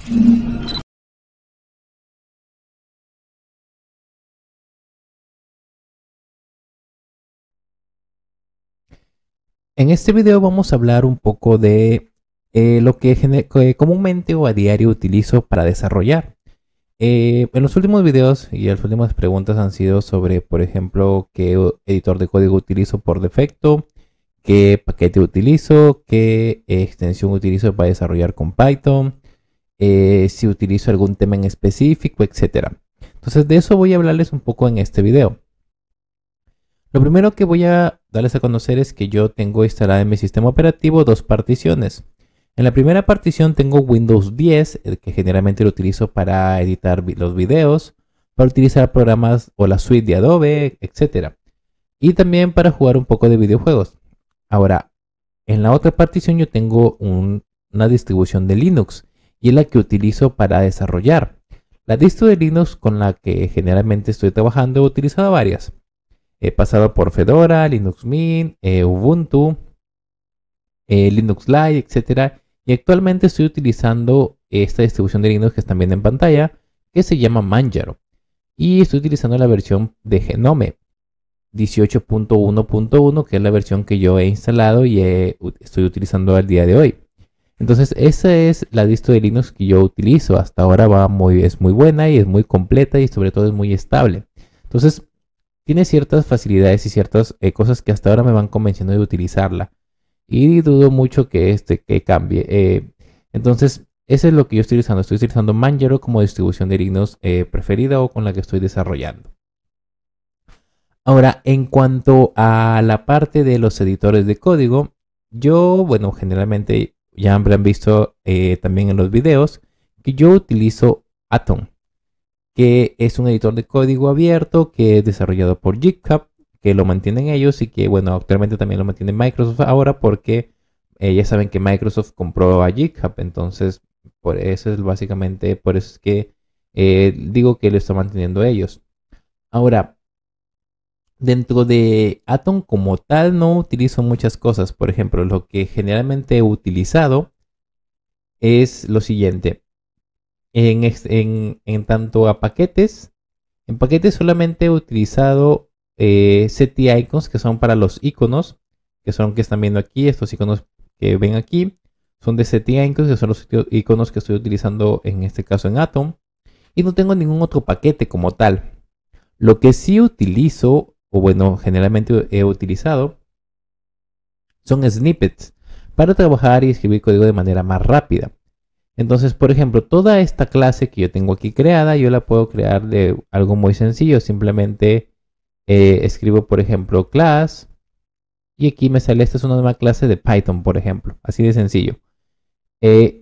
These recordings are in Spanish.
En este video vamos a hablar un poco de lo que comúnmente o a diario utilizo para desarrollar. En los últimos videos y las últimas preguntas han sido sobre, por ejemplo, qué editor de código utilizo por defecto, qué paquete utilizo, qué extensión utilizo para desarrollar con Python, si utilizo algún tema en específico, etc. Entonces de eso voy a hablarles un poco en este video. Lo primero que voy a darles a conocer es que yo tengo instalada en mi sistema operativo dos particiones. En la primera partición tengo Windows 10, el que generalmente lo utilizo para editar los videos, para utilizar programas o la suite de Adobe, etc. Y también para jugar un poco de videojuegos. Ahora, en la otra partición yo tengo una distribución de Linux y es la que utilizo para desarrollar. La distro de Linux con la que generalmente estoy trabajando he utilizado varias. He pasado por Fedora, Linux Mint, Ubuntu, Linux Lite, etc. Y actualmente estoy utilizando esta distribución de Linux que están viendo en pantalla, que se llama Manjaro. Y estoy utilizando la versión de Genome 18.1.1, que es la versión que yo he instalado y estoy utilizando al día de hoy. Entonces esa es la distro de Linux que yo utilizo. Hasta ahora es muy buena y es muy completa y sobre todo es muy estable. Entonces tiene ciertas facilidades y ciertas cosas que hasta ahora me van convenciendo de utilizarla. Y dudo mucho que cambie. Entonces, eso es lo que yo estoy utilizando. Estoy utilizando Manjaro como distribución de Linux preferida o con la que estoy desarrollando. Ahora, en cuanto a la parte de los editores de código, yo, bueno, generalmente ya habrán visto también en los videos que yo utilizo Atom, que es un editor de código abierto que es desarrollado por GitHub, que lo mantienen ellos y que, bueno, actualmente también lo mantiene Microsoft ahora porque ya saben que Microsoft compró a GitHub. Entonces, por eso es básicamente, por eso es que digo que lo está manteniendo ellos. Ahora, dentro de Atom como tal no utilizo muchas cosas. Por ejemplo, lo que generalmente he utilizado es lo siguiente. En tanto a paquetes, en paquetes solamente he utilizado CT-Icons, que son para los iconos, que son que están viendo aquí. Estos iconos que ven aquí son de CT-Icons, que son los iconos que estoy utilizando en este caso en Atom. Y no tengo ningún otro paquete como tal. Lo que sí utilizo, o bueno, generalmente he utilizado, son snippets para trabajar y escribir código de manera más rápida. Entonces, por ejemplo, toda esta clase que yo tengo aquí creada, yo la puedo crear de algo muy sencillo. Simplemente escribo, por ejemplo, class. Y aquí me sale, esta es una nueva clase de Python, por ejemplo. Así de sencillo.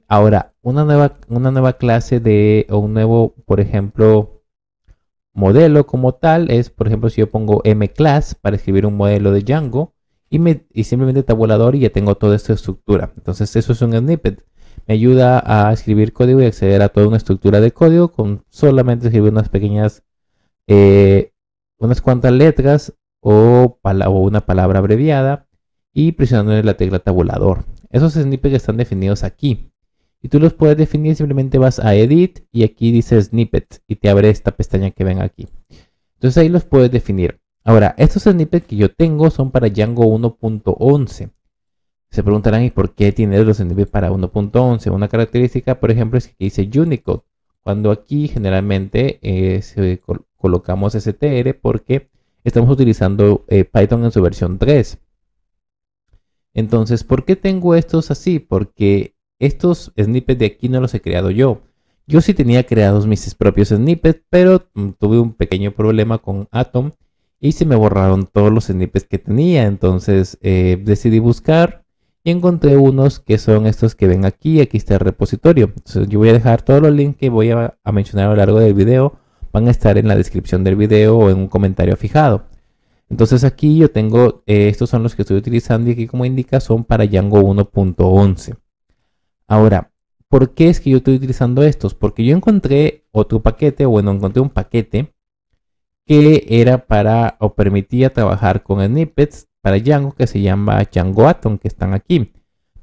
Ahora, una nueva clase o un nuevo, por ejemplo, modelo como tal es, por ejemplo, si yo pongo mclass para escribir un modelo de Django y simplemente tabulador y ya tengo toda esta estructura. Entonces, eso es un snippet. Me ayuda a escribir código y acceder a toda una estructura de código con solamente escribir unas cuantas letras o una palabra abreviada y presionando la tecla tabulador. Esos snippets están definidos aquí. Y tú los puedes definir, simplemente vas a Edit y aquí dice Snippet y te abre esta pestaña que ven aquí. Entonces ahí los puedes definir. Ahora, estos snippets que yo tengo son para Django 1.11. Se preguntarán, ¿y por qué tiene los snippets para 1.11? Una característica, por ejemplo, es que dice Unicode. Cuando aquí generalmente colocamos str porque estamos utilizando Python en su versión 3. Entonces, ¿por qué tengo estos así? Porque estos snippets de aquí no los he creado yo. Yo sí tenía creados mis propios snippets, pero tuve un pequeño problema con Atom y se me borraron todos los snippets que tenía. Entonces decidí buscar y encontré unos que son estos que ven aquí. Aquí está el repositorio. Entonces yo voy a dejar todos los links que voy a mencionar a lo largo del video. Van a estar en la descripción del video o en un comentario fijado. Entonces aquí yo tengo, estos son los que estoy utilizando y aquí como indica son para Django 1.11. Ahora, ¿por qué es que yo estoy utilizando estos? Porque yo encontré otro paquete, encontré un paquete que era para o permitía trabajar con snippets para Django que se llama Django Atom, que están aquí.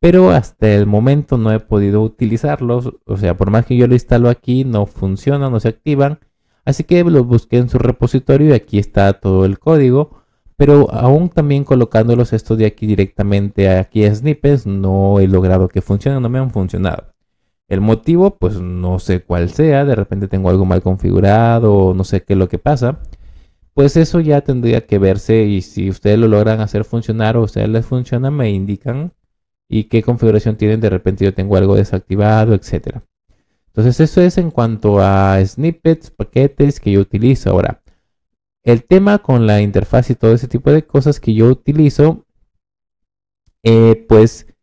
pero hasta el momento no he podido utilizarlos. O sea, por más que yo lo instalo aquí, no funcionan, no se activan. Así que los busqué en su repositorio y aquí está todo el código. Pero aún también colocándolos estos de aquí directamente aquí a snippets, no he logrado que funcionen, no me han funcionado. El motivo, pues no sé cuál sea, de repente tengo algo mal configurado o no sé qué es lo que pasa. Pues eso ya tendría que verse y si ustedes lo logran hacer funcionar o a ustedes les funciona, me indican y qué configuración tienen. De repente yo tengo algo desactivado, etcétera. Entonces eso es en cuanto a snippets, paquetes que yo utilizo. Ahora, el tema con la interfaz y todo ese tipo de cosas que yo utilizo, pues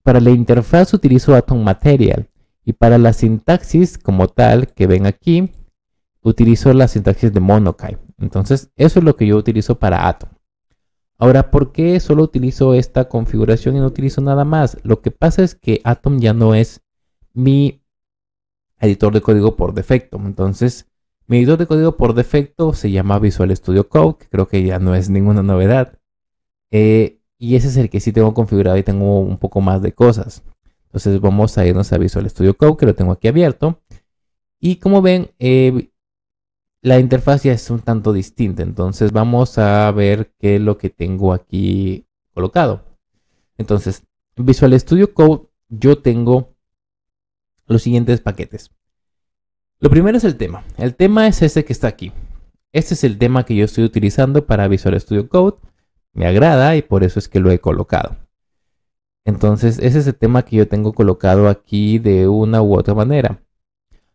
para la interfaz utilizo Atom Material y para la sintaxis como tal que ven aquí, utilizo la sintaxis de Monokai. Entonces eso es lo que yo utilizo para Atom. Ahora, ¿por qué solo utilizo esta configuración y no utilizo nada más? Lo que pasa es que Atom ya no es mi editor de código por defecto. Entonces, mi editor de código por defecto se llama Visual Studio Code, que creo que ya no es ninguna novedad. Y ese es el que sí tengo configurado y tengo un poco más de cosas. Entonces vamos a irnos a Visual Studio Code, que lo tengo aquí abierto. Y como ven, la interfaz ya es un tanto distinta. Entonces vamos a ver qué es lo que tengo aquí colocado. Entonces, Visual Studio Code, yo tengo los siguientes paquetes. Lo primero es el tema. El tema es este que está aquí. Este es el tema que yo estoy utilizando para Visual Studio Code. Me agrada y por eso es que lo he colocado. Entonces, ese es el tema que yo tengo colocado aquí de una u otra manera.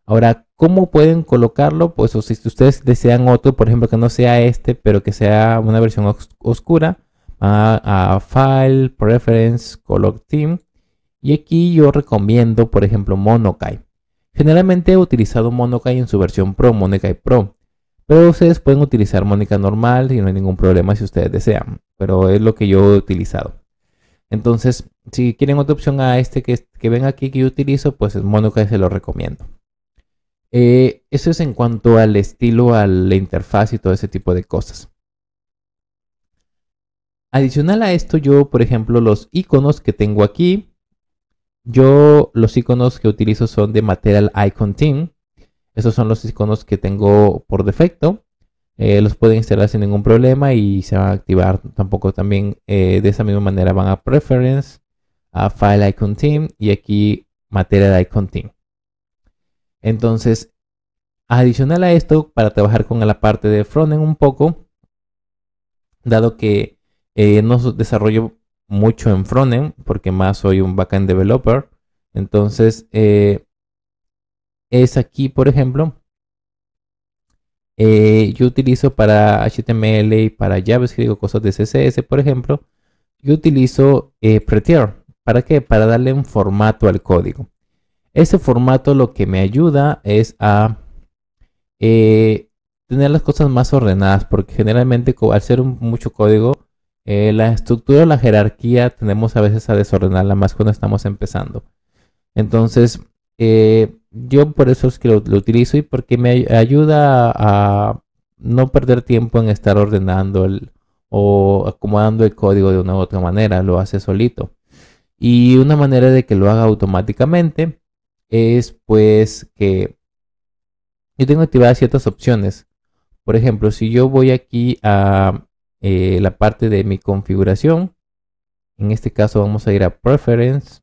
Ahora, ¿cómo pueden colocarlo? Pues o si ustedes desean otro, por ejemplo, que no sea este, pero que sea una versión oscura, a File, Preference, Color Theme. Y aquí yo recomiendo, por ejemplo, Monokai. Generalmente he utilizado Monokai en su versión Pro, Monokai Pro. Pero ustedes pueden utilizar Monokai normal y no hay ningún problema si ustedes desean. Pero es lo que yo he utilizado. Entonces, si quieren otra opción a este que ven aquí que yo utilizo, pues Monokai se lo recomiendo. Eso es en cuanto al estilo, a la interfaz y todo ese tipo de cosas. Adicional a esto, yo, por ejemplo, los iconos que tengo aquí, los iconos que utilizo son de Material Icon Theme. Esos son los iconos que tengo por defecto. Los pueden instalar sin ningún problema y se van a activar tampoco también de esa misma manera. Van a Preference, a File Icon Theme y aquí Material Icon Theme. Entonces, adicional a esto, para trabajar con la parte de frontend un poco, dado que no desarrollo mucho en frontend, porque más soy un backend developer, entonces es aquí, por ejemplo, yo utilizo para HTML y para JavaScript o cosas de CSS, por ejemplo, yo utilizo Prettier. ¿Para qué? Para darle un formato al código. Ese formato lo que me ayuda es a tener las cosas más ordenadas, porque generalmente al ser mucho código, la estructura o la jerarquía tendemos a veces a desordenarla más cuando estamos empezando. Entonces, yo por eso es que lo utilizo y porque me ayuda a no perder tiempo en estar ordenando o acomodando el código de una u otra manera, lo hace solito. Y una manera de que lo haga automáticamente es pues que yo tengo activadas ciertas opciones. Por ejemplo, si yo voy aquí a la parte de mi configuración, en este caso vamos a ir a Preference,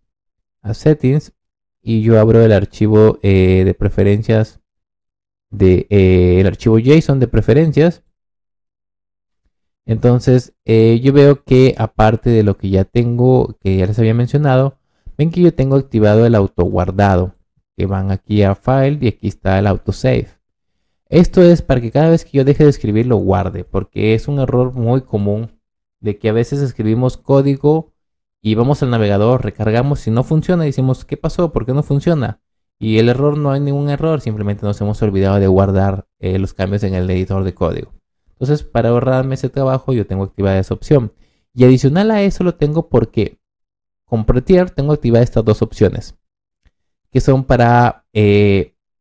a Settings, y yo abro el archivo de preferencias, el archivo JSON de preferencias. Entonces, yo veo que aparte de lo que ya tengo, que ya les había mencionado, ven que yo tengo activado el autoguardado, que van aquí a File y aquí está el autosave. Esto es para que cada vez que yo deje de escribir lo guarde, porque es un error muy común de que a veces escribimos código y vamos al navegador, recargamos y no funciona y decimos, ¿qué pasó? ¿Por qué no funciona? Y el error no hay ningún error, simplemente nos hemos olvidado de guardar los cambios en el editor de código. Entonces, para ahorrarme ese trabajo, yo tengo activada esa opción. Y adicional a eso lo tengo porque con Prettier tengo activadas estas dos opciones, que son para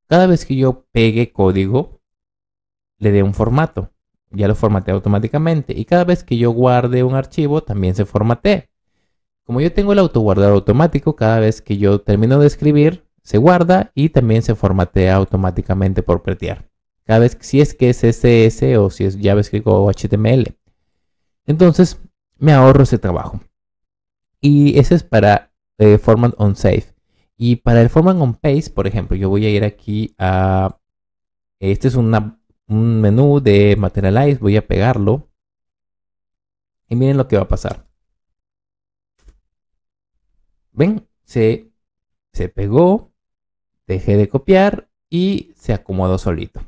cada vez que yo pegue código, le dé un formato. Ya lo formatea automáticamente. Y cada vez que yo guarde un archivo, también se formatea. Como yo tengo el autoguardado automático, cada vez que yo termino de escribir, se guarda y también se formatea automáticamente por pretear. Cada vez, si es que es CSS o si es JavaScript o HTML. Entonces, me ahorro ese trabajo. Y ese es para Format on Save. Y para el Format on Paste, por ejemplo, yo voy a ir aquí a... Este es un menú de Materialize. Voy a pegarlo. Y miren lo que va a pasar. ¿Ven? Se pegó. Dejé de copiar y se acomodó solito.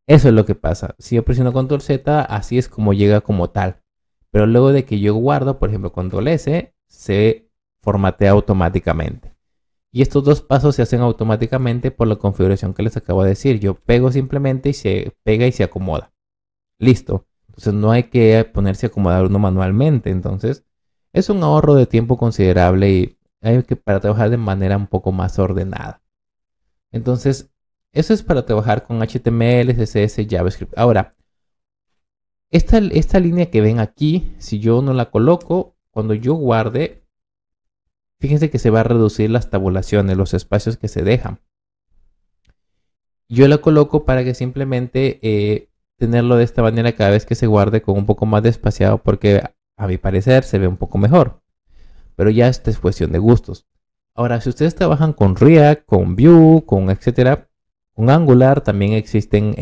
Eso es lo que pasa. Si yo presiono Control Z, así es como llega como tal. Pero luego de que yo guardo, por ejemplo, Control S, se formatea automáticamente. Y estos dos pasos se hacen automáticamente por la configuración que les acabo de decir. Yo pego simplemente y se pega y se acomoda. Listo. Entonces no hay que ponerse a acomodar uno manualmente. Entonces es un ahorro de tiempo considerable y hay que para trabajar de manera un poco más ordenada. Entonces eso es para trabajar con HTML, CSS, JavaScript. Ahora, esta línea que ven aquí, si yo no la coloco, cuando yo guarde, fíjense que se va a reducir las tabulaciones, los espacios que se dejan. Yo la coloco para que simplemente tenerlo de esta manera cada vez que se guarde con un poco más de espaciado, porque a mi parecer se ve un poco mejor. Pero ya esta es cuestión de gustos. Ahora, si ustedes trabajan con React, con Vue, con etcétera, con Angular, también existen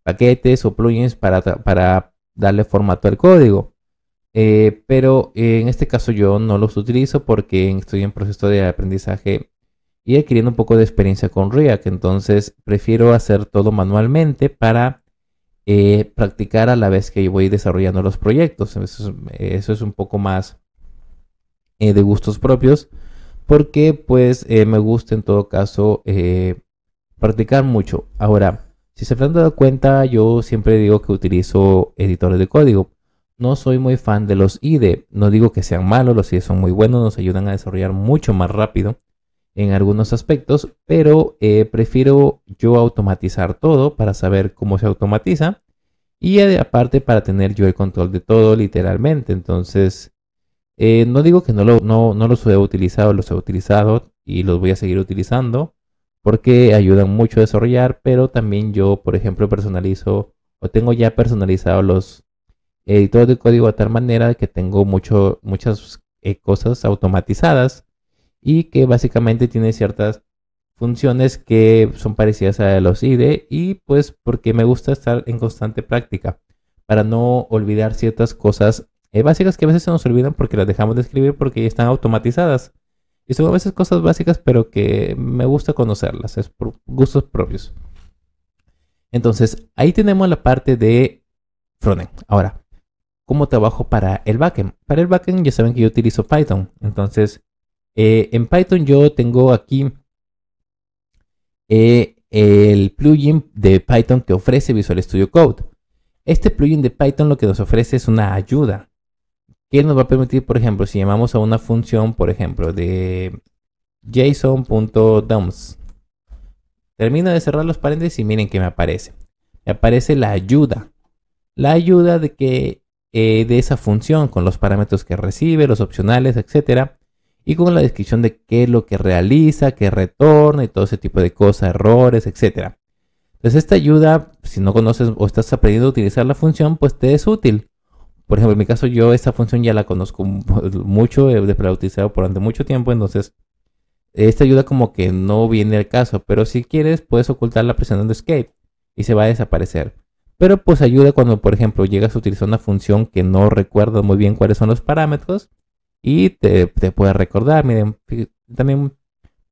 paquetes o plugins para darle formato al código. Pero en este caso yo no los utilizo porque estoy en proceso de aprendizaje y adquiriendo un poco de experiencia con React. Entonces prefiero hacer todo manualmente para practicar a la vez que yo voy desarrollando los proyectos. Eso es un poco más de gustos propios porque pues me gusta en todo caso practicar mucho. Ahora, si se han dado cuenta, yo siempre digo que utilizo editores de código. No soy muy fan de los IDE. No digo que sean malos, los IDE son muy buenos, nos ayudan a desarrollar mucho más rápido en algunos aspectos, pero prefiero yo automatizar todo para saber cómo se automatiza y aparte para tener yo el control de todo literalmente. Entonces, no digo que no los he utilizado, los he utilizado y los voy a seguir utilizando porque ayudan mucho a desarrollar, pero también yo, por ejemplo, personalizo o tengo ya personalizados los editores de código de tal manera que tengo muchas cosas automatizadas y que básicamente tiene ciertas funciones que son parecidas a los IDE y pues porque me gusta estar en constante práctica para no olvidar ciertas cosas básicas que a veces se nos olvidan porque las dejamos de escribir porque ya están automatizadas. Y son a veces cosas básicas, pero que me gusta conocerlas, es por gustos propios. Entonces, ahí tenemos la parte de frontend. Ahora, ¿cómo trabajo para el backend? Para el backend ya saben que yo utilizo Python. Entonces, en Python yo tengo aquí el plugin de Python que ofrece Visual Studio Code. Este plugin de Python lo que nos ofrece es una ayuda que nos va a permitir, por ejemplo, si llamamos a una función, por ejemplo, de json.doms. Termino de cerrar los paréntesis y miren que me aparece. Me aparece la ayuda. La ayuda de que de esa función con los parámetros que recibe, los opcionales, etcétera. Y con la descripción de qué es lo que realiza, qué retorna y todo ese tipo de cosas, errores, etcétera. Entonces esta ayuda, si no conoces o estás aprendiendo a utilizar la función, pues te es útil. Por ejemplo, en mi caso yo esta función ya la conozco mucho, la he utilizado durante mucho tiempo, entonces esta ayuda como que no viene al caso, pero si quieres puedes ocultarla presionando Escape y se va a desaparecer. Pero pues ayuda cuando, por ejemplo, llegas a utilizar una función que no recuerdo muy bien cuáles son los parámetros y te puede recordar. Miren, también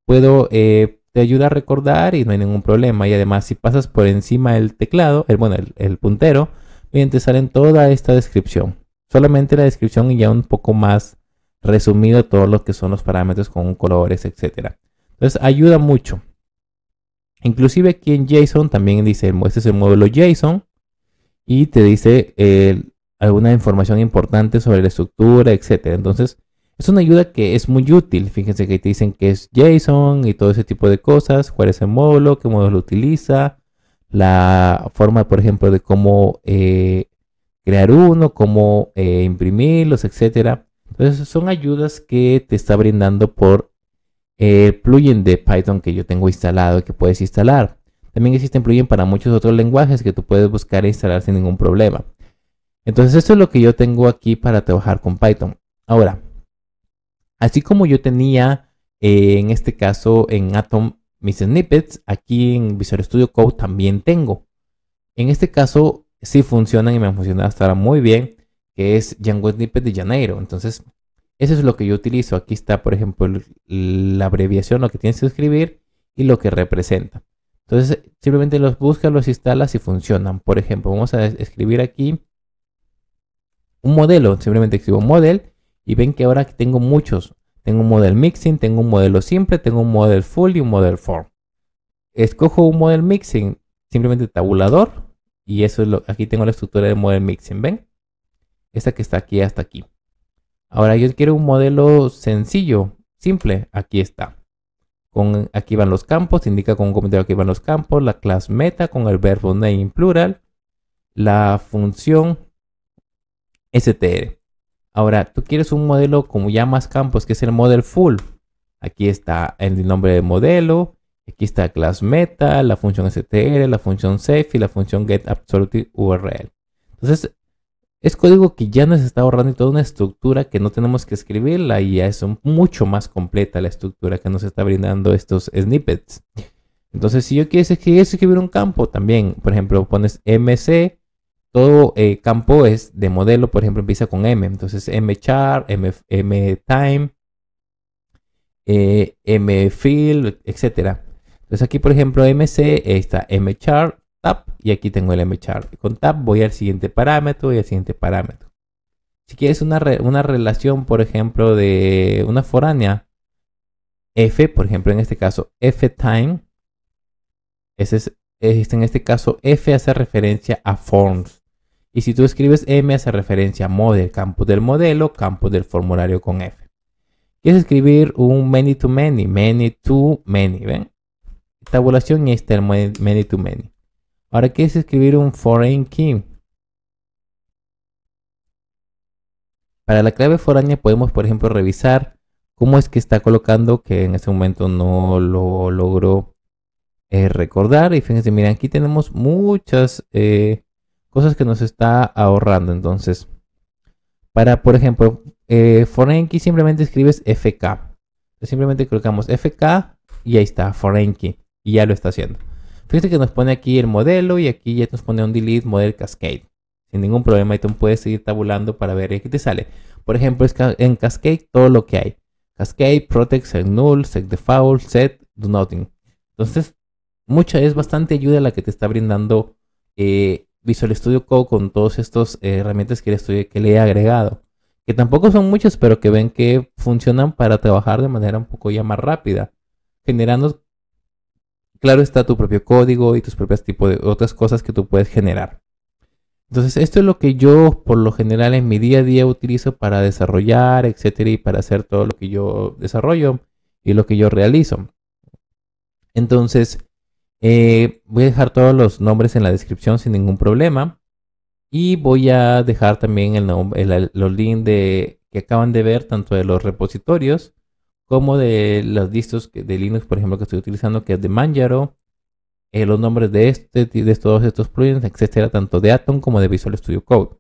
te ayuda a recordar y no hay ningún problema. Y además si pasas por encima del teclado, el puntero, bien, te salen toda esta descripción. Solamente la descripción y ya un poco más resumido todo lo que son los parámetros con colores, etcétera. Entonces ayuda mucho. Inclusive aquí en JSON también dice, este es el módulo JSON y te dice alguna información importante sobre la estructura, etcétera. Entonces es una ayuda que es muy útil. Fíjense que te dicen que es JSON y todo ese tipo de cosas, cuál es el módulo, qué módulo utiliza, la forma, por ejemplo, de cómo crear uno, cómo imprimirlos, etcétera. Entonces son ayudas que te está brindando por el plugin de Python que yo tengo instalado y que puedes instalar. También existen plugins para muchos otros lenguajes que tú puedes buscar e instalar sin ningún problema. Entonces esto es lo que yo tengo aquí para trabajar con Python. Ahora, así como yo tenía en este caso en Atom mis snippets, aquí en Visual Studio Code también tengo. En este caso sí funcionan y me han funcionado hasta ahora muy bien, que es Django Snippet de Janeiro. Entonces, eso es lo que yo utilizo. Aquí está, por ejemplo, la abreviación, lo que tienes que escribir y lo que representa. Entonces, simplemente los buscas, los instalas y funcionan. Por ejemplo, vamos a escribir aquí un modelo. Simplemente escribo model y ven que ahora tengo muchos. Tengo un model mixing, tengo un modelo simple, tengo un model full y un model form. Escojo un model mixing, simplemente tabulador. Y eso es aquí tengo la estructura del model mixing, ¿ven? Esta que está aquí hasta aquí. Ahora yo quiero un modelo sencillo, simple, aquí está. Aquí van los campos, indica con un comentario que van los campos, la clase meta con el verbo name en plural, la función str. Ahora tú quieres un modelo como ya más campos, que es el model full. Aquí está el nombre del modelo, aquí está class meta, la función str, la función save y la función get absolute URL. Entonces es código que ya nos está ahorrando toda una estructura que no tenemos que escribirla y ya es mucho más completa la estructura que nos está brindando estos snippets. Entonces si yo quiero escribir un campo también, por ejemplo pones mc, todo campo es de modelo, por ejemplo empieza con m, entonces mchar, mtime, mfield, etc. Entonces aquí por ejemplo mc está mchar, tab y aquí tengo el mchar. Con tab voy al siguiente parámetro y al siguiente parámetro. Si quieres una relación, por ejemplo, de una foránea, f, por ejemplo, en este caso, ftime, en este caso, f hace referencia a forms. Y si tú escribes m, hace referencia a model, campo del modelo, campo del formulario con f. Quieres escribir un many to many, ¿ven? Tabulación y está el many to many. Ahora quieres escribir un foreign key. Para la clave foránea podemos, por ejemplo, revisar cómo es que está colocando, que en este momento no lo logro recordar. Y fíjense, miren, aquí tenemos muchas cosas que nos está ahorrando. Entonces, para, por ejemplo, foreign key simplemente escribes FK. Entonces, simplemente colocamos FK y ahí está, foreign key. Y ya lo está haciendo. Fíjate que nos pone aquí el modelo y aquí ya nos pone un delete model cascade. Sin ningún problema, y tú puedes seguir tabulando para ver qué te sale. Por ejemplo, en cascade todo lo que hay. Cascade, protect, set null, set default, set, do nothing. Entonces, es bastante ayuda la que te está brindando Visual Studio Code con todas estas herramientas que le he agregado. Que tampoco son muchas, pero que ven que funcionan para trabajar de manera un poco ya más rápida. Generando, claro está, tu propio código y tus propios tipos de otras cosas que tú puedes generar. Entonces esto es lo que yo por lo general en mi día a día utilizo para desarrollar, etcétera, y para hacer todo lo que yo desarrollo y lo que yo realizo. Entonces voy a dejar todos los nombres en la descripción sin ningún problema y voy a dejar también los links que acaban de ver, tanto de los repositorios como de las distros de Linux, por ejemplo, que estoy utilizando, que es de Manjaro. Los nombres de todos estos plugins, etcétera, tanto de Atom como de Visual Studio Code.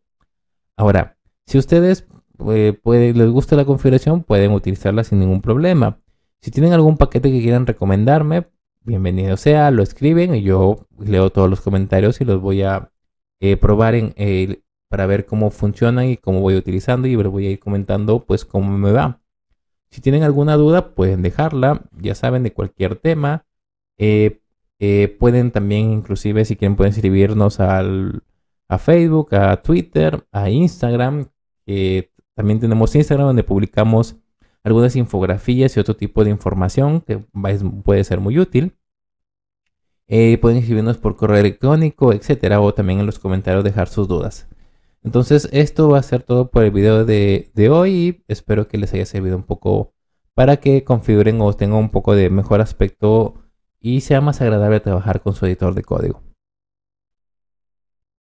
Ahora, si ustedes les gusta la configuración, pueden utilizarla sin ningún problema. Si tienen algún paquete que quieran recomendarme, bienvenido sea, lo escriben y yo leo todos los comentarios y los voy a probar para ver cómo funcionan y cómo voy utilizando, y les voy a ir comentando pues cómo me va. Si tienen alguna duda, pueden dejarla, ya saben, de cualquier tema. Pueden también, inclusive, si quieren, pueden escribirnos a Facebook, a Twitter, a Instagram. También tenemos Instagram, donde publicamos algunas infografías y otro tipo de información que puede ser muy útil. Pueden escribirnos por correo electrónico, etcétera, o también en los comentarios dejar sus dudas. Entonces, esto va a ser todo por el video de hoy, y espero que les haya servido un poco para que configuren o tengan un poco de mejor aspecto y sea más agradable trabajar con su editor de código.